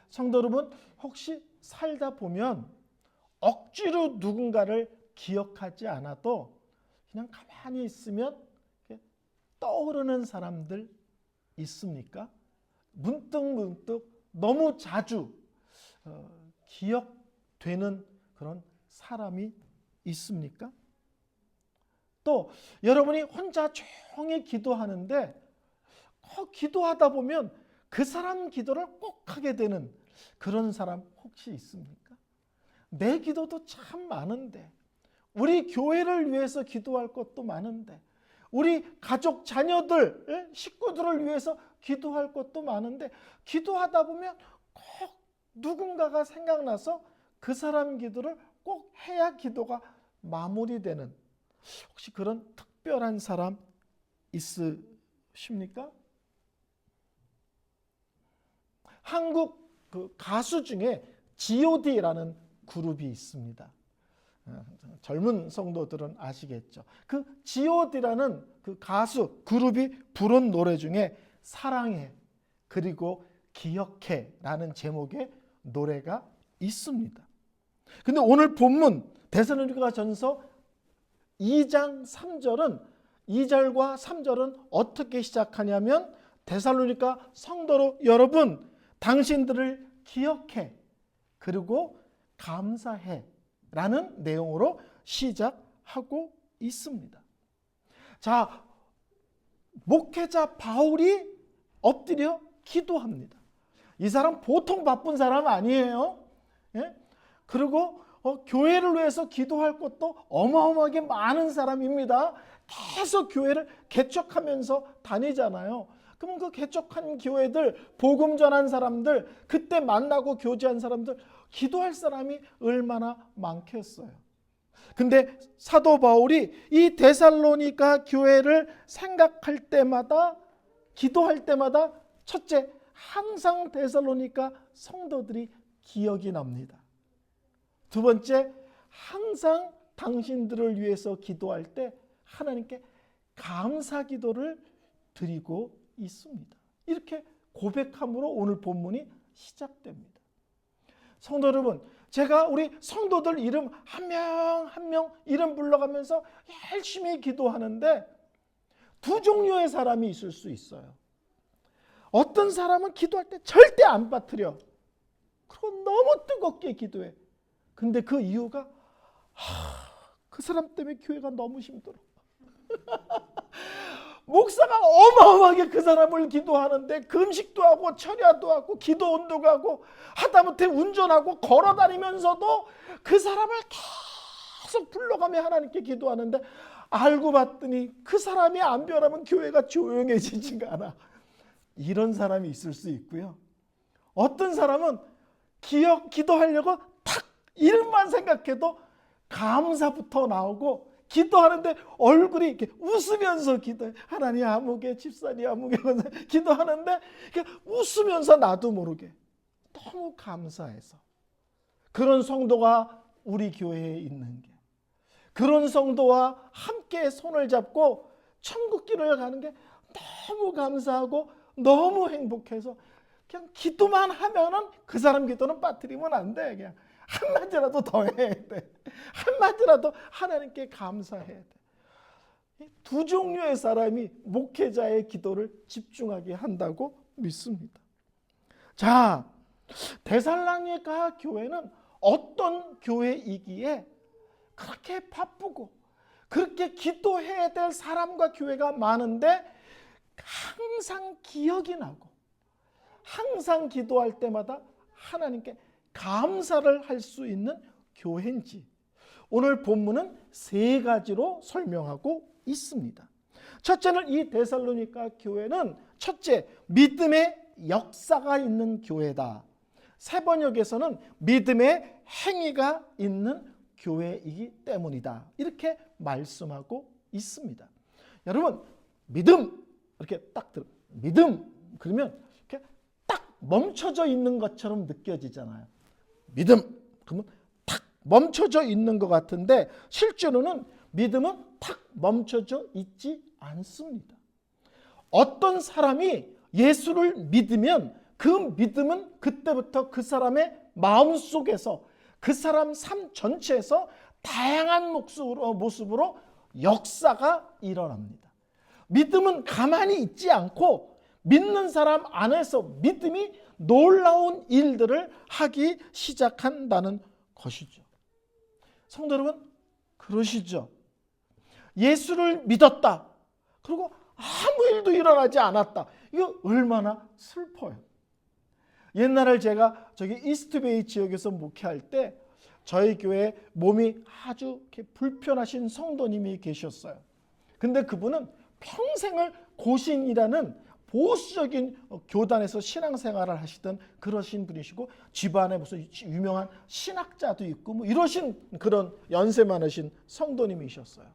성도 여러분, 혹시 살다 보면 억지로 누군가를 기억하지 않아도 그냥 가만히 있으면 떠오르는 사람들 있습니까? 문득 너무 자주 기억되는 그런 사람이 있습니까? 또 여러분이 혼자 조용히 기도하는데 기도하다 보면 그 사람 기도를 꼭 하게 되는 그런 사람 혹시 있습니까? 내 기도도 참 많은데, 우리 교회를 위해서 기도할 것도 많은데, 우리 가족, 자녀들, 식구들을 위해서 기도할 것도 많은데, 기도하다 보면 꼭 누군가가 생각나서 그 사람 기도를 꼭 해야 기도가 마무리되는, 혹시 그런 특별한 사람 있으십니까? 한국 그 가수 중에 G.O.D라는 그룹이 있습니다. 젊은 성도들은 아시겠죠. 그 G.O.D라는 그 가수 그룹이 부른 노래 중에 사랑해 그리고 기억해라는 제목의 노래가 있습니다. 근데 오늘 본문 데살로니가전서 2장 3절은 2절과 3절은 어떻게 시작하냐면, 데살로니가 성도 여러분, 당신들을 기억해 그리고 감사해 라는 내용으로 시작하고 있습니다. 자, 목회자 바울이 엎드려 기도합니다. 이 사람 보통 바쁜 사람 아니에요. 예? 그리고 교회를 위해서 기도할 것도 어마어마하게 많은 사람입니다. 계속 교회를 개척하면서 다니잖아요. 그럼 그 개척한 교회들, 복음 전한 사람들, 그때 만나고 교제한 사람들, 기도할 사람이 얼마나 많겠어요. 근데 사도 바울이 이 데살로니가 교회를 생각할 때마다, 기도할 때마다, 첫째, 항상 데살로니가 성도들이 기억이 납니다. 두 번째, 항상 당신들을 위해서 기도할 때 하나님께 감사 기도를 드리고 있습니다. 이렇게 고백함으로 오늘 본문이 시작됩니다. 성도 여러분, 제가 우리 성도들 이름 한 명 한 명 이름 불러가면서 열심히 기도하는데 두 종류의 사람이 있을 수 있어요. 어떤 사람은 기도할 때 절대 안 빠뜨려. 그리고 너무 뜨겁게 기도해. 근데 그 이유가 그 사람 때문에 교회가 너무 힘들어. 목사가 어마어마하게 그 사람을 기도하는데 금식도 하고 철야도 하고 기도 운동도 하고 하다못해 운전하고 걸어다니면서도 그 사람을 계속 불러가며 하나님께 기도하는데, 알고 봤더니 그 사람이 안 변하면 교회가 조용해지지가 않아. 이런 사람이 있을 수 있고요. 어떤 사람은 기도하려고 탁 이름만 생각해도 감사부터 나오고, 기도하는데 얼굴이 이렇게 웃으면서 기도해. 하나님 아무개 집사님 아무개 기도하는데 웃으면서 나도 모르게 너무 감사해서. 그런 성도가 우리 교회에 있는 게, 그런 성도와 함께 손을 잡고 천국길을 가는 게 너무 감사하고 너무 행복해서 그냥 기도만 하면은 그 사람 기도는 빠뜨리면 안 돼. 그냥 한마디라도 더 해야 돼. 한마디라도 하나님께 감사해야 돼. 두 종류의 사람이 목회자의 기도를 집중하게 한다고 믿습니다. 자, 데살로니가 교회는 어떤 교회이기에 그렇게 바쁘고 그렇게 기도해야 될 사람과 교회가 많은데 항상 기억이 나고 항상 기도할 때마다 하나님께 감사를 할 수 있는 교회인지, 오늘 본문은 세 가지로 설명하고 있습니다. 첫째는 이 데살로니가 교회는 첫째, 믿음의 역사가 있는 교회다. 세 번역에서는 믿음의 행위가 있는 교회이기 때문이다. 이렇게 말씀하고 있습니다. 여러분, 믿음 이렇게 딱 들어, 믿음 그러면 이렇게 딱 멈춰져 있는 것처럼 느껴지잖아요. 믿음 그러면 탁 멈춰져 있는 것 같은데 실제로는 믿음은 탁 멈춰져 있지 않습니다. 어떤 사람이 예수를 믿으면 그 믿음은 그때부터 그 사람의 마음속에서 그 사람 삶 전체에서 다양한 모습으로 역사가 일어납니다. 믿음은 가만히 있지 않고 믿는 사람 안에서 믿음이 놀라운 일들을 하기 시작한다는 것이죠. 성도 여러분, 그러시죠? 예수를 믿었다. 그리고 아무 일도 일어나지 않았다. 이거 얼마나 슬퍼요. 옛날에 제가 저기 이스트베이 지역에서 목회할 때 저희 교회에 몸이 아주 이렇게 불편하신 성도님이 계셨어요. 근데 그분은 평생을 고신이라는 보수적인 교단에서 신앙생활을 하시던 그러신 분이시고 집안에 무슨 유명한 신학자도 있고 뭐 이러신 그런 연세 많으신 성도님이셨어요.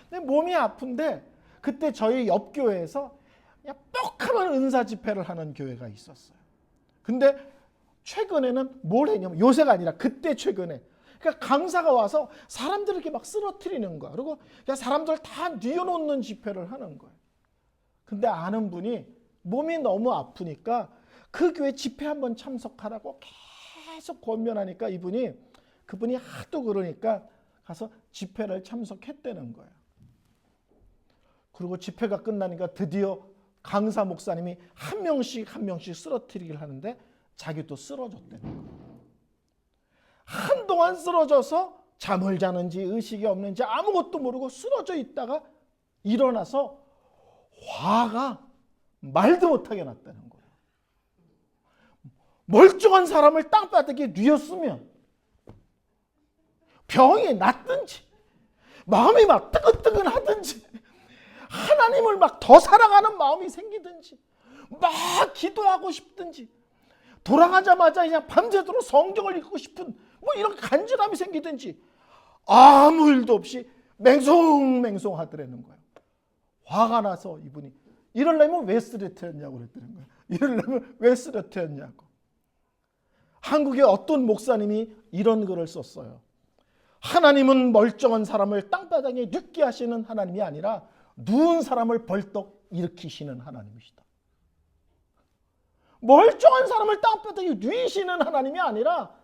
근데 몸이 아픈데 그때 저희 옆 교회에서 그냥 뻑하면 은사 집회를 하는 교회가 있었어요. 근데 최근에는 뭘 했냐면, 요새가 아니라 그때 최근에, 그러니까 강사가 와서 사람들을 이렇게 막 쓰러뜨리는 거야. 그리고 그냥 사람들 다 뉘어놓는 집회를 하는 거예요. 근데 아는 분이 몸이 너무 아프니까 그 교회 집회 한번 참석하라고 계속 권면하니까 그분이 하도 그러니까 가서 집회를 참석했다는 거예요. 그리고 집회가 끝나니까 드디어 강사 목사님이 한 명씩 쓰러뜨리기를 하는데 자기도 쓰러졌다는 거예요. 한동안 쓰러져서 잠을 자는지 의식이 없는지 아무것도 모르고 쓰러져 있다가 일어나서 화가 말도 못하게 났다는 거예요. 멀쩡한 사람을 땅바닥에 뉘었으면 병이 났든지 마음이 막 뜨끈뜨끈하든지 하나님을 막 더 사랑하는 마음이 생기든지 막 기도하고 싶든지 돌아가자마자 그냥 밤새도록 성경을 읽고 싶은 뭐 이런 간절함이 생기든지 아무 일도 없이 맹송맹송하더라는 거예요. 화가 나서 이분이 이러려면 왜 쓰러뜨렸냐고 그랬다는 거예요. 이러려면 왜 쓰러뜨렸냐고. 한국의 어떤 목사님이 이런 글을 썼어요. 하나님은 멀쩡한 사람을 땅바닥에 눕게 하시는 하나님이 아니라 누운 사람을 벌떡 일으키시는 하나님이시다. 멀쩡한 사람을 땅바닥에 누이시는 하나님이 아니라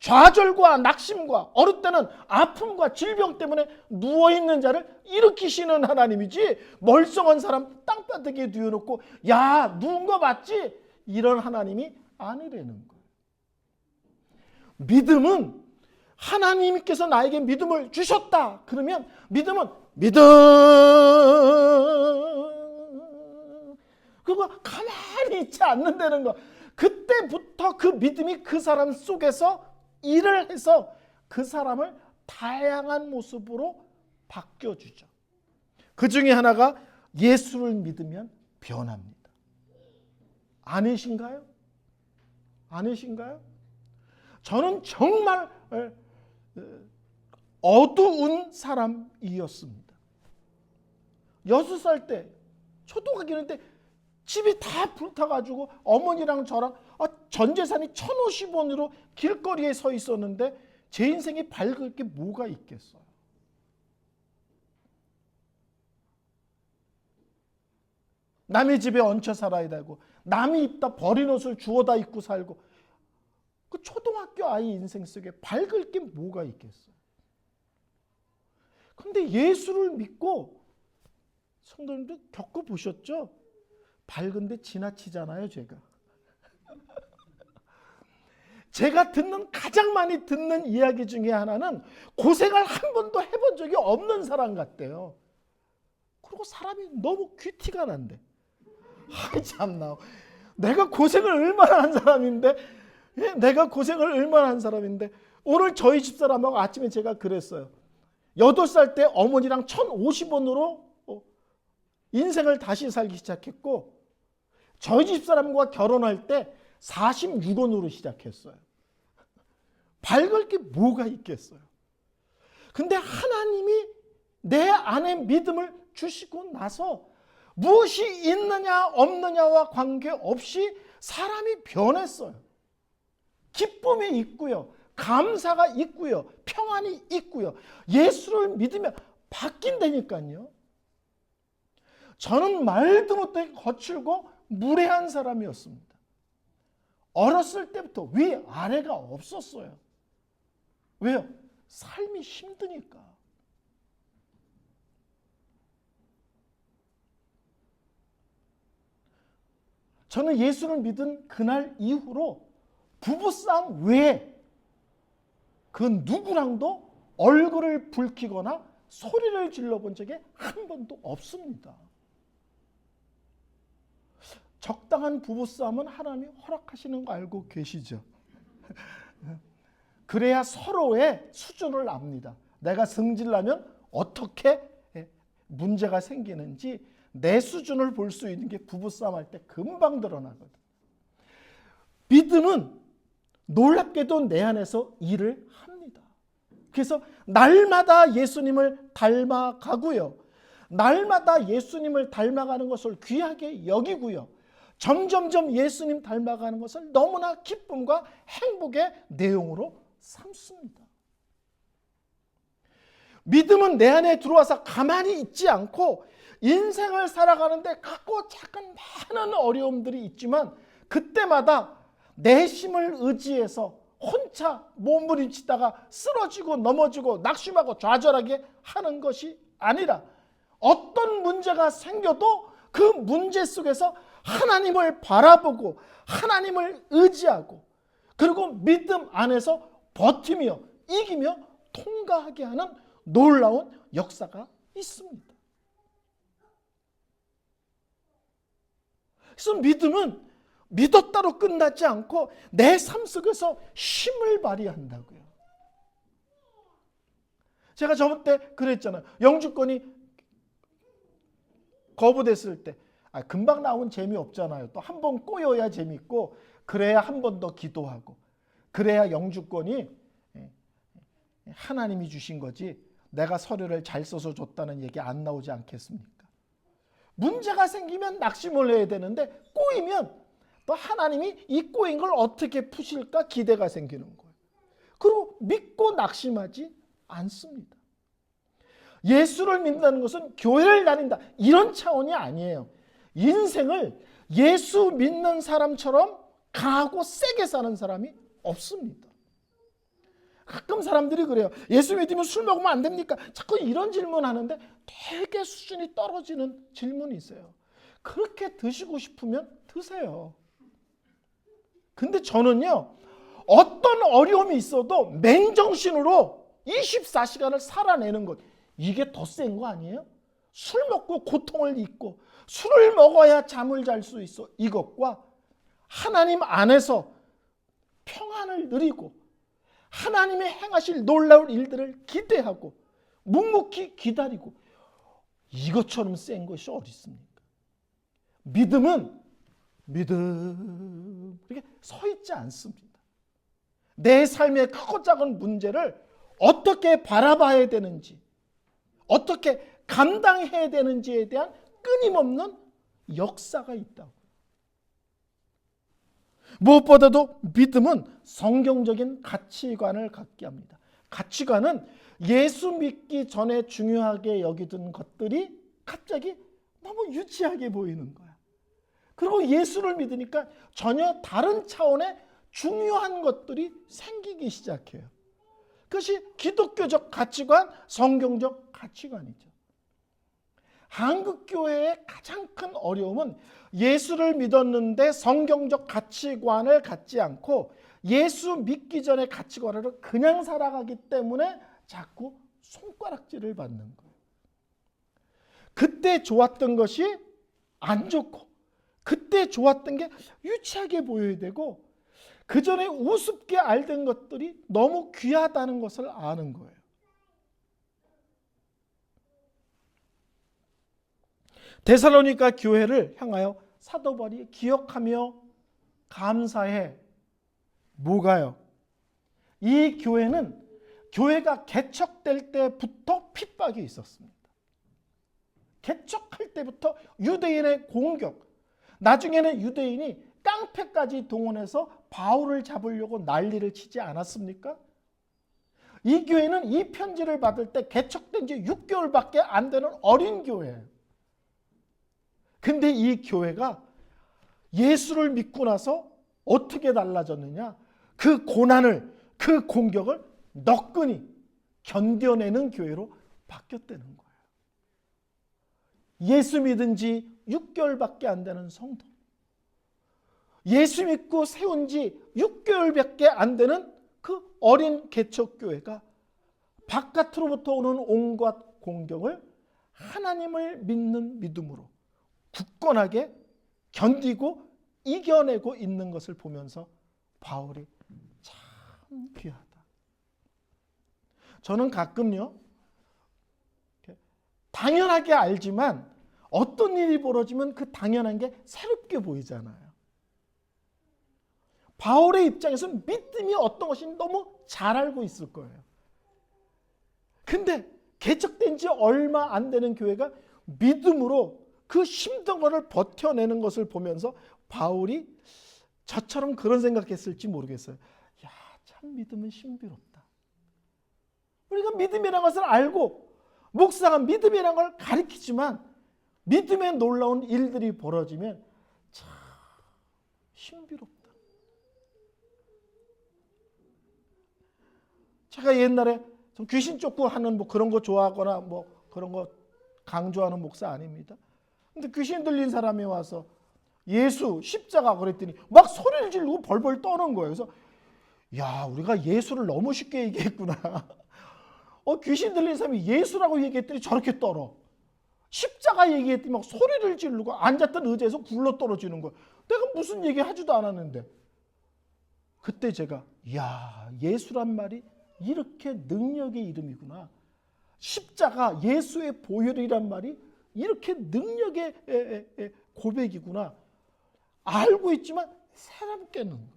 좌절과 낙심과 어느 때는 아픔과 질병 때문에 누워있는 자를 일으키시는 하나님이지, 멀쩡한 사람 땅바닥에 누워놓고 야 누운 거 맞지? 이런 하나님이 아니라는 거예요. 믿음은 하나님께서 나에게 믿음을 주셨다. 그러면 믿음은 믿음. 그거 가만히 있지 않는다는 거. 그때부터 그 믿음이 그 사람 속에서 일을 해서 그 사람을 다양한 모습으로 바뀌어주죠. 그 중에 하나가 예수를 믿으면 변합니다. 아니신가요? 아니신가요? 저는 정말 어두운 사람이었습니다. 6살 때 초등학교인데 집이 다 불타가지고 어머니랑 저랑 전 재산이 1,050원으로 길거리에 서 있었는데 제 인생이 밝을 게 뭐가 있겠어요. 남의 집에 얹혀 살아야 되고 남이 입다 버린 옷을 주워다 입고 살고, 그 초등학교 아이 인생 속에 밝을 게 뭐가 있겠어요. 근데 예수를 믿고, 성도님도 겪어보셨죠? 밝은데 지나치잖아요, 제가 가장 많이 듣는 이야기 중에 하나는 고생을 한 번도 해본 적이 없는 사람 같대요. 그리고 사람이 너무 귀티가 난대. 아이 참나, 내가 고생을 얼마나 한 사람인데, 오늘 저희 집사람하고 아침에 제가 그랬어요. 8살 때 어머니랑 1,050원으로 인생을 다시 살기 시작했고, 저희 집사람과 결혼할 때 46원으로 시작했어요. 밝을 게 뭐가 있겠어요. 근데 하나님이 내 안에 믿음을 주시고 나서 무엇이 있느냐 없느냐와 관계없이 사람이 변했어요. 기쁨이 있고요, 감사가 있고요, 평안이 있고요. 예수를 믿으면 바뀐다니까요. 저는 말도 못하게 거칠고 무례한 사람이었습니다. 어렸을 때부터 위아래가 없었어요. 왜요? 삶이 힘드니까. 저는 예수를 믿은 그날 이후로 부부싸움 외에 그 누구랑도 얼굴을 붉히거나 소리를 질러본 적이 한 번도 없습니다. 적당한 부부싸움은 하나님이 허락하시는 거 알고 계시죠? 그래야 서로의 수준을 압니다. 내가 승질나면 어떻게 문제가 생기는지 내 수준을 볼 수 있는 게 부부싸움 할 때 금방 드러나거든. 믿음은 놀랍게도 내 안에서 일을 합니다. 그래서 날마다 예수님을 닮아가고요. 날마다 예수님을 닮아가는 것을 귀하게 여기고요. 점점점 예수님 닮아가는 것을 너무나 기쁨과 행복의 내용으로 삼습니다. 믿음은 내 안에 들어와서 가만히 있지 않고 인생을 살아가는데 크고 작은 많은 어려움들이 있지만 그때마다 내 힘을 의지해서 혼자 몸부림치다가 쓰러지고 넘어지고 낙심하고 좌절하게 하는 것이 아니라 어떤 문제가 생겨도 그 문제 속에서 하나님을 바라보고 하나님을 의지하고 그리고 믿음 안에서 버티며 이기며 통과하게 하는 놀라운 역사가 있습니다. 그래서 믿음은 믿었다로 끝나지 않고 내 삶 속에서 힘을 발휘한다고요. 제가 저번 때 그랬잖아요. 영주권이 거부됐을 때 금방 나온 재미없잖아요. 또 한 번 꼬여야 재밌고 그래야 한 번 더 기도하고 그래야 영주권이 하나님이 주신 거지 내가 서류를 잘 써서 줬다는 얘기 안 나오지 않겠습니까? 문제가 생기면 낙심을 해야 되는데 꼬이면 또 하나님이 이 꼬인 걸 어떻게 푸실까 기대가 생기는 거예요. 그리고 믿고 낙심하지 않습니다. 예수를 믿는다는 것은 교회를 다닌다 이런 차원이 아니에요. 인생을 예수 믿는 사람처럼 강하고 세게 사는 사람이 없습니다. 가끔 사람들이 그래요. 예수 믿으면 술 먹으면 안 됩니까? 자꾸 이런 질문하는데 되게 수준이 떨어지는 질문이 있어요. 그렇게 드시고 싶으면 드세요. 근데 저는요. 어떤 어려움이 있어도 맨정신으로 24시간을 살아내는 것 이게 더 센 거 아니에요? 술 먹고 고통을 잊고 술을 먹어야 잠을 잘 수 있어. 이것과 하나님 안에서 평안을 누리고 하나님이 행하실 놀라운 일들을 기대하고 묵묵히 기다리고 이것처럼 센 것이 어디 있습니까? 믿음은 이렇게 서 있지 않습니다. 내 삶의 크고 작은 문제를 어떻게 바라봐야 되는지 어떻게 감당해야 되는지에 대한 끊임없는 역사가 있다고. 무엇보다도 믿음은 성경적인 가치관을 갖게 합니다. 가치관은 예수 믿기 전에 중요하게 여기던 것들이 갑자기 너무 유치하게 보이는 거야. 그리고 예수를 믿으니까 전혀 다른 차원의 중요한 것들이 생기기 시작해요. 그것이 기독교적 가치관, 성경적 가치관이죠. 한국교회의 가장 큰 어려움은 예수를 믿었는데 성경적 가치관을 갖지 않고 예수 믿기 전의 가치관으로 그냥 살아가기 때문에 자꾸 손가락질을 받는 거예요. 그때 좋았던 것이 안 좋고 그때 좋았던 게 유치하게 보여야 되고 그 전에 우습게 알던 것들이 너무 귀하다는 것을 아는 거예요. 데살로니가 교회를 향하여 사도 바울이 기억하며 감사해. 뭐가요? 이 교회는 교회가 개척될 때부터 핍박이 있었습니다. 개척할 때부터 유대인의 공격, 나중에는 유대인이 깡패까지 동원해서 바울을 잡으려고 난리를 치지 않았습니까? 이 교회는 이 편지를 받을 때 개척된 지 6개월밖에 안 되는 어린 교회예요. 근데 이 교회가 예수를 믿고 나서 어떻게 달라졌느냐? 그 고난을, 그 공격을 너끈히 견뎌내는 교회로 바뀌었다는 거예요. 예수 믿은 지 6개월밖에 안 되는 성도, 예수 믿고 세운 지 6개월밖에 안 되는 그 어린 개척교회가 바깥으로부터 오는 온갖 공격을 하나님을 믿는 믿음으로 굳건하게 견디고 이겨내고 있는 것을 보면서 바울이 참 귀하다. 저는 가끔요, 당연하게 알지만 어떤 일이 벌어지면 그 당연한 게 새롭게 보이잖아요. 바울의 입장에서는 믿음이 어떤 것인지 너무 잘 알고 있을 거예요. 근데 개척된 지 얼마 안 되는 교회가 믿음으로 그 힘든 것을 버텨내는 것을 보면서 바울이 저처럼 그런 생각했을지 모르겠어요. 야, 참 믿음은 신비롭다. 우리가 믿음이라는 것을 알고 목사가 믿음이라는 걸 가르치지만 믿음에 놀라운 일들이 벌어지면 참 신비롭다. 제가 옛날에 좀 귀신 쫓고 하는 뭐 그런 거 좋아하거나 뭐 그런 거 강조하는 목사 아닙니다. 근데 귀신 들린 사람이 와서 예수 십자가 그랬더니 막 소리를 지르고 벌벌 떠는 거예요. 그래서 야, 우리가 예수를 너무 쉽게 얘기했구나. 귀신 들린 사람이 예수라고 얘기했더니 저렇게 떨어. 십자가 얘기했더니 막 소리를 지르고 앉았던 의자에서 굴러 떨어지는 거예요. 내가 무슨 얘기 하지도 않았는데. 그때 제가 야, 예수란 말이 이렇게 능력의 이름이구나. 십자가, 예수의 보혈이란 말이 이렇게 능력의 고백이구나. 알고 있지만 새롭게 는 거예요.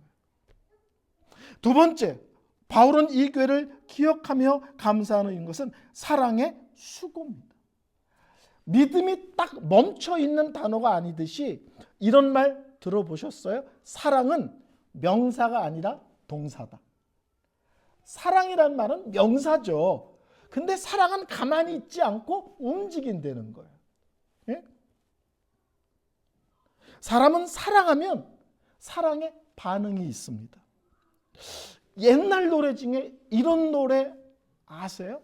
두 번째, 바울은 이 교회를 기억하며 감사하는 것은 사랑의 수고입니다. 믿음이 딱 멈춰 있는 단어가 아니듯이 이런 말 들어보셨어요? 사랑은 명사가 아니라 동사다. 사랑이란 말은 명사죠. 근데 사랑은 가만히 있지 않고 움직인다는 거예요. 예? 사람은 사랑하면 사랑의 반응이 있습니다. 옛날 노래 중에 이런 노래 아세요?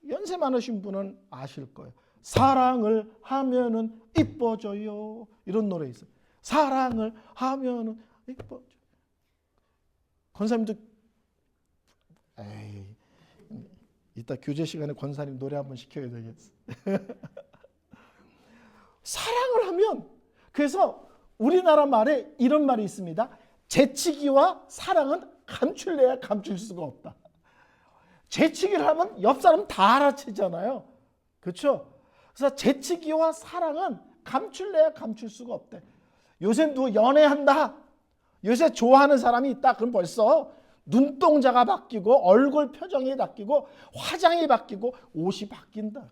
연세 많으신 분은 아실 거예요. 사랑을 하면은 이뻐져요. 이런 노래 있어요. 사랑을 하면은 이뻐져요. 권사님도 에이, 이따 교제 시간에 권사님 노래 한번 시켜야 되겠어. 사랑을 하면, 그래서 우리나라 말에 이런 말이 있습니다. 재치기와 사랑은 감출래야 감출 수가 없다. 재치기를 하면 옆 사람 다 알아채잖아요. 그렇죠? 그래서 재치기와 사랑은 감출래야 감출 수가 없대. 요새 누구 연애한다, 요새 좋아하는 사람이 있다, 그럼 벌써 눈동자가 바뀌고 얼굴 표정이 바뀌고 화장이 바뀌고 옷이 바뀐다고요.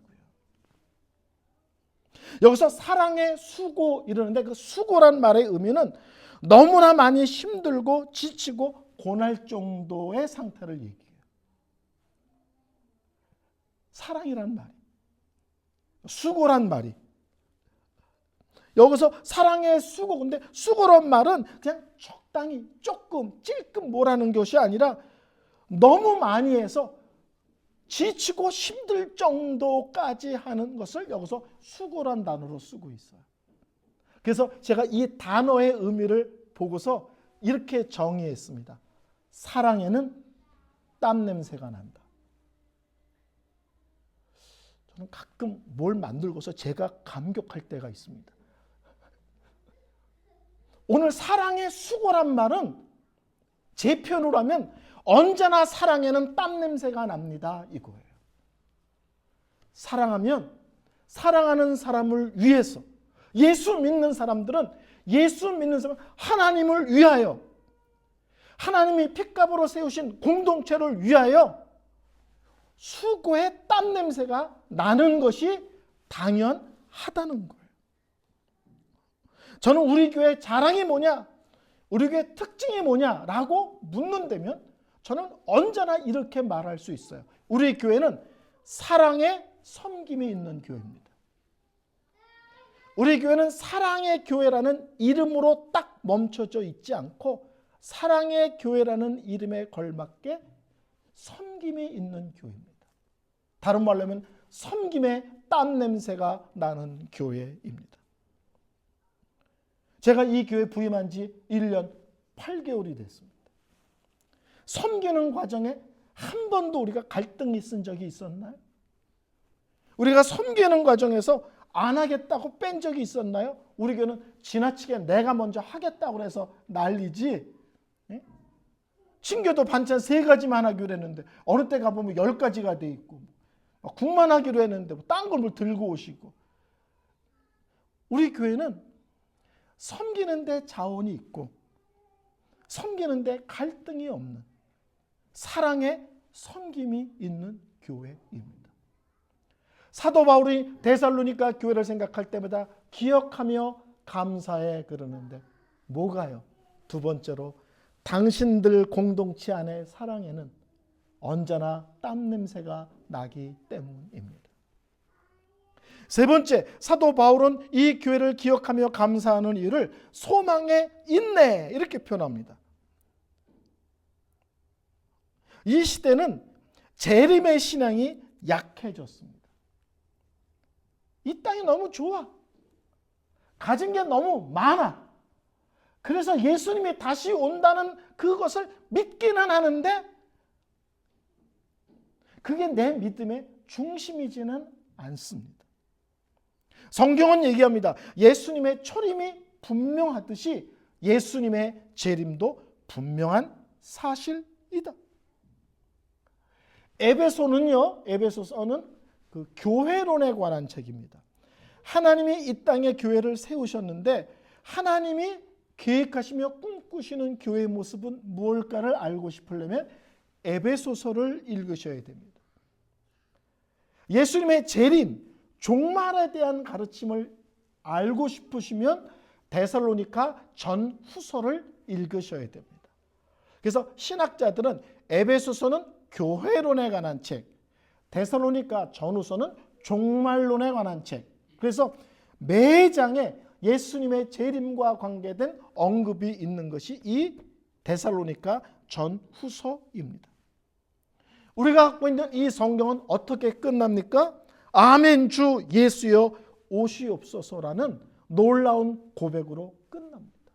여기서 사랑의 수고 이러는데 그 수고란 말의 의미는 너무나 많이 힘들고 지치고 고날 정도의 상태를 얘기해요. 사랑이란 말이, 수고란 말이. 여기서 사랑의 수고, 근데 수고란 말은 그냥 적당히 조금 찔끔 뭐라는 것이 아니라 너무 많이 해서 지치고 힘들 정도까지 하는 것을 여기서 수고란 단어로 쓰고 있어요. 그래서 제가 이 단어의 의미를 보고서 이렇게 정의했습니다. 사랑에는 땀 냄새가 난다. 저는 가끔 뭘 만들고서 제가 감격할 때가 있습니다. 오늘 사랑의 수고란 말은 제 표현으로 하면 언제나 사랑에는 땀 냄새가 납니다, 이거예요. 사랑하면 사랑하는 사람을 위해서, 예수 믿는 사람들은 예수 믿는 사람, 하나님을 위하여, 하나님이 핏값으로 세우신 공동체를 위하여 수고의 땀 냄새가 나는 것이 당연하다는 거예요. 저는 우리 교회 자랑이 뭐냐, 우리 교회 특징이 뭐냐라고 묻는다면 저는 언제나 이렇게 말할 수 있어요. 우리 교회는 사랑의 섬김이 있는 교회입니다. 우리 교회는 사랑의 교회라는 이름으로 딱 멈춰져 있지 않고 사랑의 교회라는 이름에 걸맞게 섬김이 있는 교회입니다. 다른 말로 하면 섬김의 땀 냄새가 나는 교회입니다. 제가 이 교회 부임한 지 1년 8개월이 됐습니다. 섬기는 과정에 한 번도 우리가 갈등이 있은 적이 있었나요? 우리가 섬기는 과정에서 안 하겠다고 뺀 적이 있었나요? 우리 교회는 지나치게 내가 먼저 하겠다고 해서 난리지. 예? 친교도 반찬 3가지만 하기로 했는데 어느 때 가보면 10가지가 돼 있고 국만 하기로 했는데 딴 걸 뭐 들고 오시고. 우리 교회는 섬기는데 자원이 있고 섬기는데 갈등이 없는 사랑의 섬김이 있는 교회입니다. 사도 바울이 데살로니가 교회를 생각할 때마다 기억하며 감사해 그러는데 뭐가요? 두 번째로 당신들 공동체 안의 사랑에는 언제나 땀 냄새가 나기 때문입니다. 세 번째, 사도 바울은 이 교회를 기억하며 감사하는 이유를 소망의 인내 이렇게 표현합니다. 이 시대는 재림의 신앙이 약해졌습니다. 이 땅이 너무 좋아. 가진 게 너무 많아. 그래서 예수님이 다시 온다는 그것을 믿기는 하는데 그게 내 믿음의 중심이지는 않습니다. 성경은 얘기합니다. 예수님의 초림이 분명하듯이 예수님의 재림도 분명한 사실이다. 에베소서는 그 교회론에 관한 책입니다. 하나님이 이 땅에 교회를 세우셨는데 하나님이 계획하시며 꿈꾸시는 교회의 모습은 무엇일까를 알고 싶으려면 에베소서를 읽으셔야 됩니다. 예수님의 재림, 종말에 대한 가르침을 알고 싶으시면 데살로니가 전후서를 읽으셔야 됩니다. 그래서 신학자들은 에베소서는 교회론에 관한 책, 데살로니가 전후서는 종말론에 관한 책. 그래서 매 장에 예수님의 재림과 관계된 언급이 있는 것이 이 데살로니가 전후서입니다. 우리가 갖고 있는 이 성경은 어떻게 끝납니까? 아멘 주 예수여 오시옵소서라는 놀라운 고백으로 끝납니다.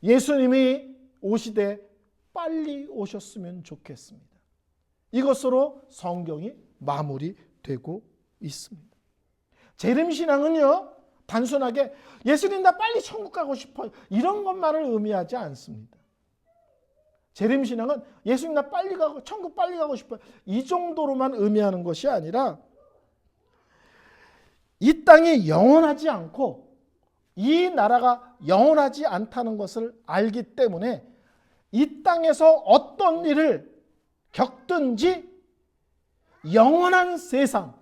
예수님이 오시되 빨리 오셨으면 좋겠습니다. 이것으로 성경이 마무리되고 있습니다. 재림신앙은요, 단순하게 예수님 나 빨리 천국 가고 싶어요 이런 것만을 의미하지 않습니다. 재림신앙은 예수님 나 빨리 가고 천국 빨리 가고 싶어요 이 정도로만 의미하는 것이 아니라 이 땅이 영원하지 않고 이 나라가 영원하지 않다는 것을 알기 때문에 이 땅에서 어떤 일을 겪든지 영원한 세상,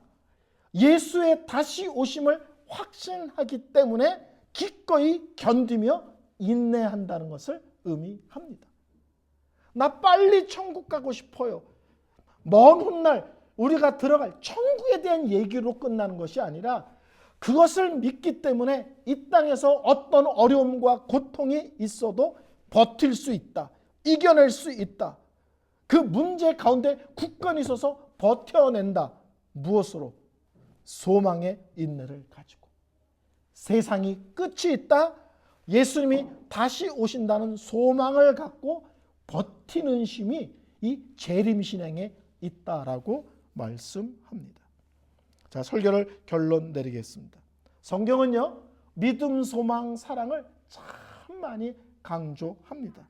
예수의 다시 오심을 확신하기 때문에 기꺼이 견디며 인내한다는 것을 의미합니다. 나 빨리 천국 가고 싶어요. 먼 훗날 우리가 들어갈 천국에 대한 얘기로 끝나는 것이 아니라 그것을 믿기 때문에 이 땅에서 어떤 어려움과 고통이 있어도 버틸 수 있다. 이겨낼 수 있다. 그 문제 가운데 굳건히 서서 버텨낸다. 무엇으로? 소망의 인내를 가지고. 세상이 끝이 있다. 예수님이 다시 오신다는 소망을 갖고 버티는 힘이 이 재림신앙에 있다라고 말씀합니다. 자, 설교를 결론 내리겠습니다. 성경은요, 믿음, 소망, 사랑을 참 많이 강조합니다.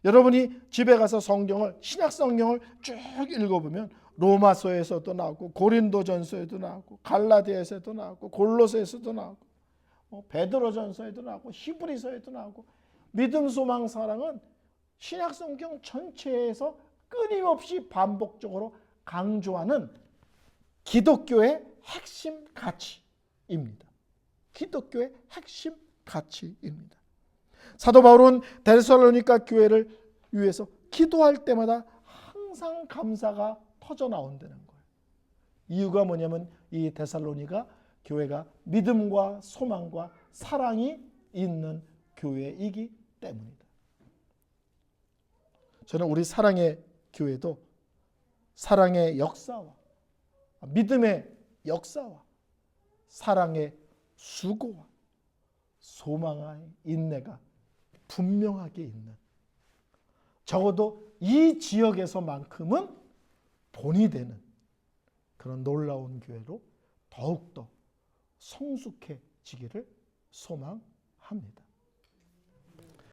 여러분이 집에 가서 성경을, 신약 성경을 쭉 읽어보면 로마서에서도 나오고 고린도전서에도 나오고 갈라디아서에도 나오고 골로새에서도 나오고 베드로전서에도 나오고 히브리서에도 나오고 믿음, 소망, 사랑은 신약 성경 전체에서 끊임없이 반복적으로 강조하는 기독교의 핵심 가치입니다. 기독교의 핵심 가치입니다. 사도 바울은 데살로니가 교회를 위해서 기도할 때마다 항상 감사가 터져 나온다는 거예요. 이유가 뭐냐면 이 데살로니가 교회가 믿음과 소망과 사랑이 있는 교회이기 때문이다. 저는 우리 사랑의 교회도 사랑의 역사와 믿음의 역사와 사랑의 수고와 소망의 인내가 분명하게 있는, 적어도 이 지역에서만큼은 본이 되는 그런 놀라운 교회로 더욱더 성숙해지기를 소망합니다.